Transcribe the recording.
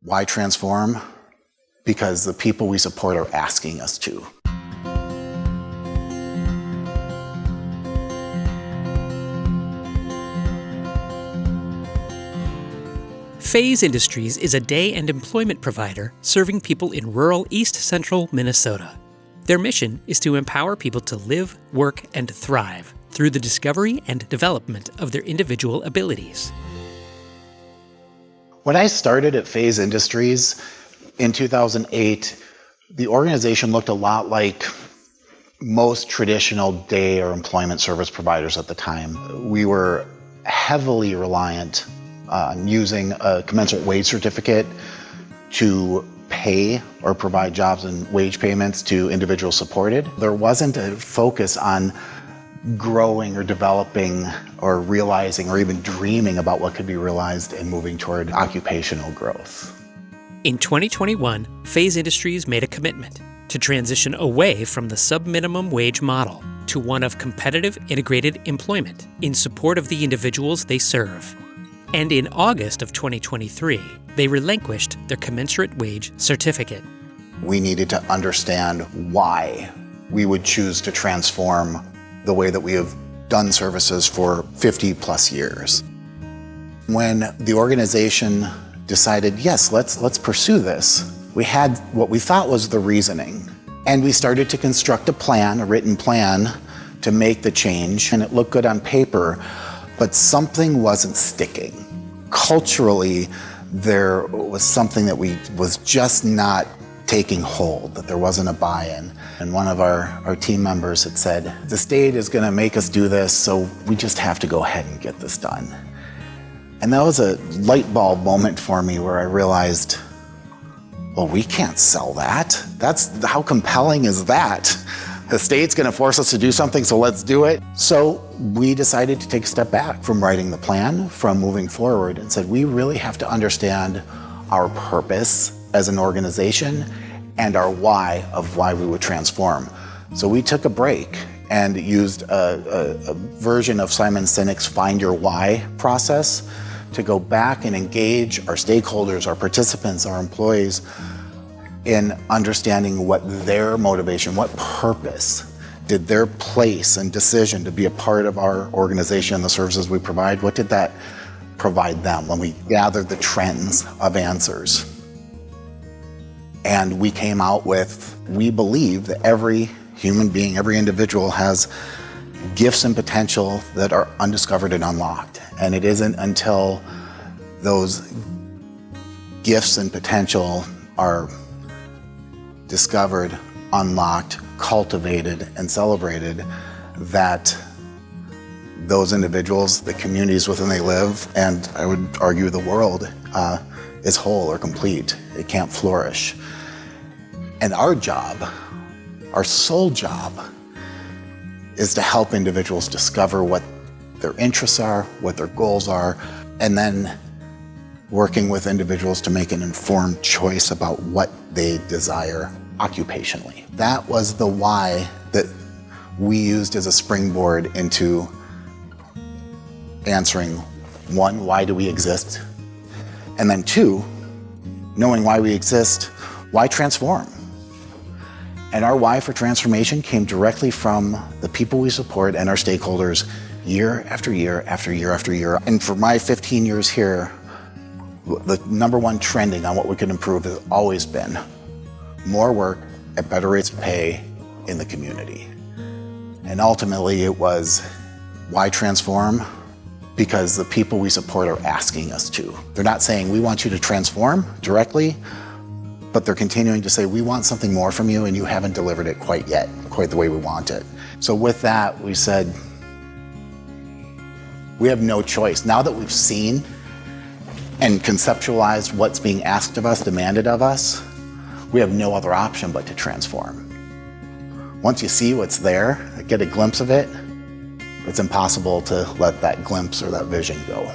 Why transform? Because the people we support are asking us to. Phase Industries is a day and employment provider serving people in rural East Central Minnesota. Their mission is to empower people to live, work, and thrive through the discovery and development of their individual abilities. When I started at Phase Industries in 2008, the organization looked a lot like most traditional day or employment service providers at the time. We were heavily reliant on using a commensurate wage certificate to pay or provide jobs and wage payments to individuals supported. There wasn't a focus on growing or developing or realizing or even dreaming about what could be realized and moving toward occupational growth. In 2021, Phase Industries made a commitment to transition away from the subminimum wage model to one of competitive integrated employment in support of the individuals they serve. And in August of 2023, they relinquished their commensurate wage certificate. We needed to understand why we would choose to transform the way that we have done services for 50 plus years. When the organization decided, yes, let's pursue this, we had what we thought was the reasoning. And we started to construct a plan, a written plan, to make the change. And it looked good on paper, but something wasn't sticking. Culturally, there was something that was just not taking hold, that there wasn't a buy-in. And one of our team members had said, the state is gonna make us do this, so we just have to go ahead and get this done. And that was a light bulb moment for me where I realized, well, we can't sell that. How compelling is that? The state's gonna force us to do something, so let's do it. So we decided to take a step back from writing the plan, from moving forward, and said we really have to understand our purpose as an organization and our why of why we would transform. So we took a break and used a version of Simon Sinek's Find Your Why process to go back and engage our stakeholders, our participants, our employees in understanding what their motivation, what purpose did their place and decision to be a part of our organization and the services we provide, what did that provide them when we gathered the trends of answers? And we came out with, we believe that every human being, every individual has gifts and potential that are undiscovered and unlocked. And it isn't until those gifts and potential are discovered, unlocked, cultivated, and celebrated that those individuals, the communities within they live, and I would argue the world, is whole or complete. It can't flourish. And our job, our sole job, is to help individuals discover what their interests are, what their goals are, and then working with individuals to make an informed choice about what they desire occupationally. That was the why that we used as a springboard into answering, one, why do we exist? And then two, knowing why we exist, why transform? And our why for transformation came directly from the people we support and our stakeholders year after year after year after year. And for my 15 years here, the number one trending on what we can improve has always been more work at better rates of pay in the community. And ultimately it was, why transform? Because the people we support are asking us to. They're not saying, we want you to transform directly, but they're continuing to say, we want something more from you and you haven't delivered it quite yet, quite the way we want it. So with that, we said, we have no choice. Now that we've seen and conceptualized what's being asked of us, demanded of us, we have no other option but to transform. Once you see what's there, get a glimpse of it, it's impossible to let that glimpse or that vision go.